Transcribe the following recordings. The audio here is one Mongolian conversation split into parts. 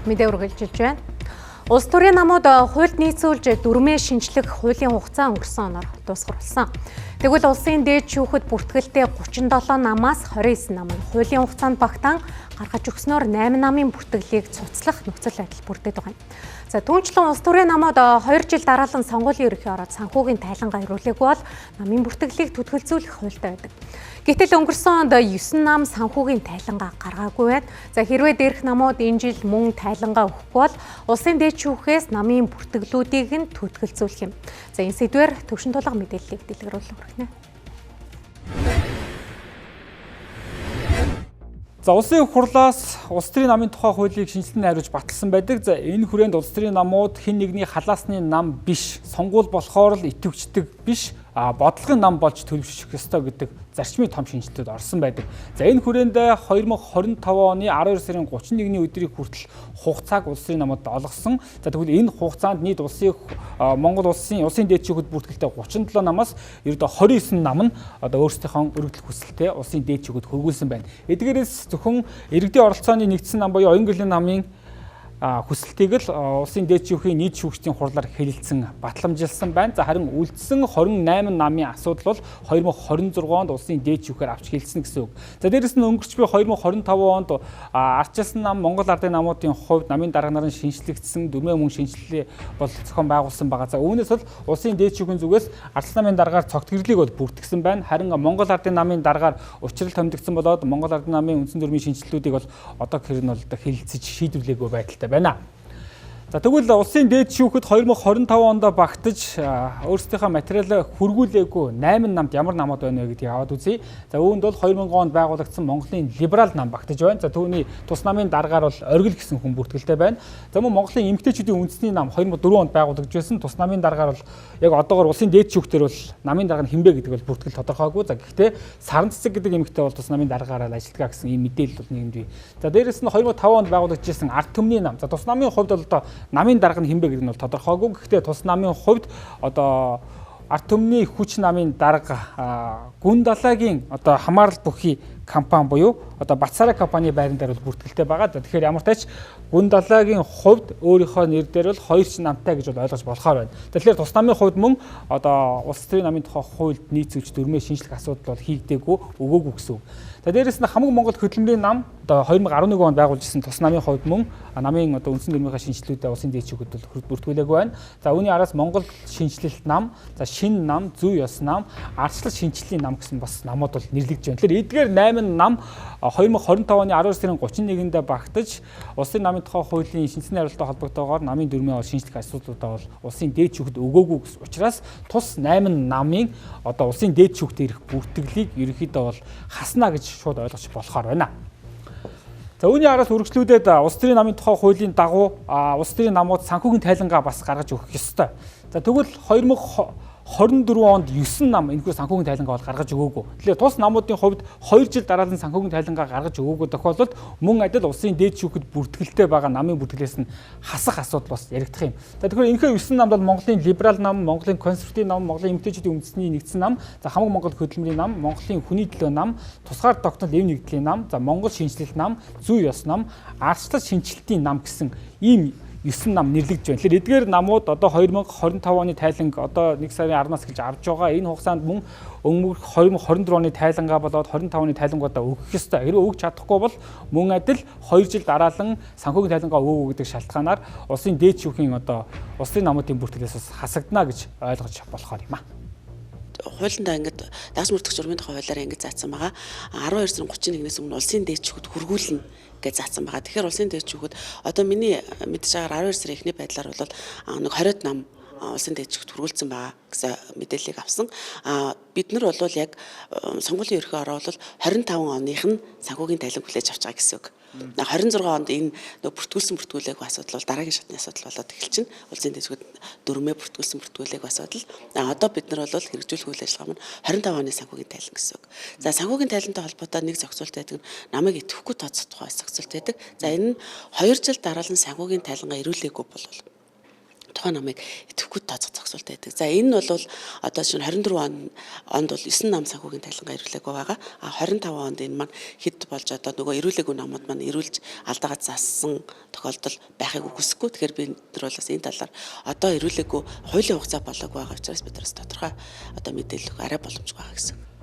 Мэдээ үргэлжилж байна. Улс төрийн намууд хуульд нийцүүлж дүрмээ шинжлэх хуулийн хугацаа өнгөрсөн оноор дуусгаруулсан. Тэгвэл улсын дээд шүүхэд бүртгэлтэй 37 намаас 29 нам нь хуулийн хугацаанд багтаан гаргаж өгснөөр 8 намын бүртгэлийг цуцлах нөхцөл байдал бүрдээд байгаа юм. За түүнчлэн улс төрийн намууд 2 жил дараалан сонгуулийн ерөнхий ороод санхүүгийн тайлангаа ирүүлээгүй бол намын бүртгэлийг түтгэлзүүлэх хуультай байдаг. Гэтэл өнгөрсөн онд 9 нам санхүүгийн тайлангаа гаргаагүй байна. За хэрвээ дээрх намууд энэ жил мөн тайлангаа өгөхгүй бол улсын дээд шүүхээс намын бүртгэлүүдийг нь түтгэлзүүлэх юм. За энэ сэдвээр төвшин тулга мэдээллийг дэлгэрүүлэн хүргэнэ. За улсын хурлаас улс төрийн намын тухай хуулийг шинжилэн найруулж баталсан байдаг. За энэ хүрээнд улс төрийн намууд хэн нэгний халаасны нам биш, сонгуул болохоор л идэвхждэг биш, бодлогын нам болж төлөвшөх ёстой гэдэг зарчмын том шинжилтүүд орсон байдаг. За энэ хүрээнд 2025 оны 12 сарын 31-ний өдрийг хүртэл хугацааг улс төрийн намууд олгосон. За тэгвэл энэ хугацаанд нийт Монгол улсын дээд шүүхэд бүртгэлтэй 37 намаас ердөө 29 нам нь өөрсдийнхөө өргөдөл хүсэлтэд улсын дээд шүүхэд хөргүүлсэн байна. Эдгээрээс зөвхөн иргэдийн оролцооны нэгдсэн нам буюу Оюун гэрлийн намын хүсэлтийг л улсын дээд шүүхийн нийт шүүгчдийн хурлаар хэлэлцэн батламжилсан байна. За харин үлдсэн 28 намын асуудал бол 2026 онд улсын дээд шүүхээр авч хэлсэн гэсэн үг. За дээрэс нь өнгөрч буй 2025 онд ардчилсан нам Монгол Ардын намуудын хувьд намын дарга нарын шинжлэгдсэн дүрмээ мөн шинжилгээ бол зохион байгуулсан байгаа. За үүнээс бол улсын дээд шүүхийн зүгээс ардчилсан намын даргаар цогт гэрлийг бол бүртгэсэн байна. Харин Монгол Ардын намын даргаар учрал томдогдсон болоод Монгол Ардын намын үндсэн дүрмийн шинжилтүүдийг бол одоо хэрэг нь бол хэлэлцэж шийдвэрлээгүй байдалтай байна. За тэгвэл улсын дээд шүүхэд 2025 онд багтаж өөрсдийнхөө материалаа хөргүүлээгүй 8 намд ямар намууд байна вэ гэдгийг аваад үзье. За үүнд бол 2000 онд байгуулагдсан Монголын либерал нам багтаж байна. За түүний тус намын даргаар бол оргил гэсэн хүн бүртгэлтэй байна. За мөн Монголын эмэгтэйчүүдийн үндэсний нам 2004 онд байгуулагдж байсан. Тус намын даргаар бол яг одоогоор улсын дээд шүүхтэр бол намын дарга нь хинбэ гэдэг бол бүртгэл тодорхойгүй. За гэхдээ Саран цэцэг гэдэг эмэгтэй бол тус намын даргаараа ажилладаг гэсэн ийм мэдээлэл бол нийгэмд бий. За дээрэс нь 2005 онд байгуулагдж байсан ард түмний нам. За тус намын хувьд бол одоо намын дарга нь хинбэ гэдэг нь бол тодорхойгүй. Гэхдээ тус намын хувьд одоо ард түмний хүч намын дарга гүн далайгийн одоо хамаарал бүхий компани буюу одоо Батсараа компани байран дээр бол бүртгэлтэй байгаа. Тэгэхээр ямар тач гүн далайгийн хувьд өөрийнхөө нэр дээр бол 2 намтай гэж бол ойлгож болохоор байна. Тэгэхээр тус намын хувьд мөн одоо улс төрийн намын тухай хуульд нийцүүлж дүрмээ шинжлэх асуудал бол хийгдээгүй өгөөгүй гэсэн үг. За дээрэс нь хамаг Монгол хөдөлмөрийн нам одоо 2011 онд байгуулж ирсэн тус намын хувьд мөн намын одоо үндсэн дүрмийнхаа шинжилгүүдэд улсын дээд шүүхэд бол бүртгүүлээгүй байна. За үүний араас Монгол шинжилэлт нам, за шинэ нам, зүй ёс нам, ардчлал шинжиллийн нам гэсэн бас намууд бол нэрлэгдэж байна. Тэгэхээр эдгээр 8 нам 2025 оны 12 сарын 31-нд багтаж улсын намын тухай хуулийн шинжилгээ хариулттай холбоотойгоор намын дүрмийн шинжлэх асуудлуудаа бол улсын дээд шүүхэд өгөөгүй гэсэн учраас тус 8 намын одоо улсын дээд шүүхт ирэх бүртгэлийг ерөнхийдөө бол хаснаа гэж шууд ойлгож болохоор байна. За үүний араас үргэлжлүүлээд улс төрийн намын тухай хуулийн дагуу улс төрийн намууд санхүүгийн тайлангаа бас гаргаж өгөх ёстой. За тэгвэл 2024 онд 9 нам энэхүү санхүүгийн тайлангаа бол гаргаж өгөөгүй. Тэгэхээр тус намуудын хувьд 2 жил дараалан санхүүгийн тайлангаа гаргаж өгөөгүй тохиолдолд мөн адил улсын дээд шүүхэд бүртгэлтэй байгаа намын бүртгэлээс нь хасах асуудал бас яригдах юм. За тэгэхээр энэхүү 9 намд бол Монголын либерал нам, Монголын консерватив нам, Монголын эмэгтэйчүүдийн үндэсний нэгдсэн нам, за хамаг Монгол хөдөлмөрийн нам, Монголын хүний төлөө нам, тусгаар тогтнол эв нэгдлийн нам, за Монгол шинжилэлт нам, зүй ёс нам, ардчлал шинжилтийн нам гэсэн ийм 9 нам нэрлэгдэж байна. Тэгэхээр эдгээр намууд одоо 2025 оны тайланг одоо 1 сарын 10-наас гэж авч байгаа. Энэ хугацаанд мөн өнгөрөх 2024 оны тайлангаа болоод 25 оны тайлангуудаа өгөх ёстой. Хэрвээ өгч чадахгүй бол мөн адил 2 жил дараалан санхүүгийн тайлангаа өгөө гэдэг шалтгаанаар улсын дээд шүүхийн одоо улсын намуудын бүртгэлээс бас хасагдана гэж ойлгож болохоор юм аа. Хуулиндаа ингээд дагаж мөрдөх журмын тухай хуулиараа ингээд заасан байгаа. 12 сарын 31-ээс өмнө улсын дээд шүүхэд хөргүүлнэ гэж заасан байгаа. Тэгэхээр улсын дээд шүүхэд одоо миний мэдж байгаагаар 12 сарын эхний байдлаар бол нэг 20 нам улсын дээд шүүхэд хөргүүлсэн байгаа гэсэн мэдээллийг авсан. Бид нар бол яг сонгуулийн ерхий ороо бол 25 оных нь санхүүгийн тайланг хүлээж авч байгаа гэсэн үг. 26 онд энэ бүртгүүлээгүй асуудал бол дараагийн шатны асуудал болоод эхэлж байна. Улсын дээд шүүхэд дүрмээ бүртгүүлээгүй асуудал. Одоо бид нар бол хэрэгжүүлэх үйл ажиллагаа маань 25 оны санхүүгийн тайлан гэсэн үг. За санхүүгийн тайлантай холбоотой нэг зохицуулт байдаг нь намайг идэвхгүй тооцох тухай зохицуулт байдаг. За энэ нь 2 жил дараалан санхүүгийн тайлангаа ирүүлээгүй бол тухайн намыг идэвхгүй тооцох зохисуулт байдаг. За энэ нь бол одоо шинэ 24 онд бол 9 нам санхүүгийн тайлангаа ирүүлээгүй байгаа. 25 онд энэ маань хэд болж одоо нөгөө ирүүлээгүй намууд маань ирүүлж алдаагаа зассан тохиолдол байхыг үгүйсэхгүй. Тэгэхээр бид нар бол бас энэ талаар одоо ирүүлээгүй хуулийн хугацаа болоогүй байгаа учраас бид нараас тодорхой одоо мэдээлэл өгөх арай боломжгүй байгаа гэсэн.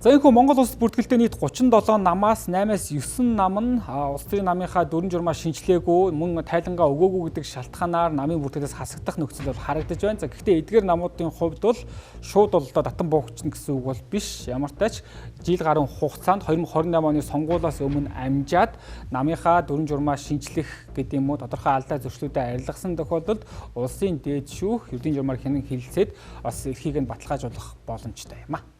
За энэ Монгол улсад бүртгэлтэй нийт 37 намаас 8-аас 9 нам нь улс төрийн намынхаа дүрм журмаа шинжилээгүй мөн тайлангаа өгөөгүй гэдэг шалтгаанаар намын бүртгэлээс хасагдах нөхцөл бол харагдаж байна. За гэхдээ эдгээр намуудын хувьд бол шууд бол татан буугчна гэсэн үг бол биш. Ямар ч тач жил гаруй хугацаанд 2028 оны сонгуулиас өмнө амжаад намынхаа дүрм журмаа шинжлэх гэдэг юм уу тодорхой алдаа зөрчлүүдэд арилгасан тохиолдолд улсын дээд шүүх ердийн журмаар хянан хэлэлцээд бас эрхийг нь баталгаажуулах боломжтой юм а.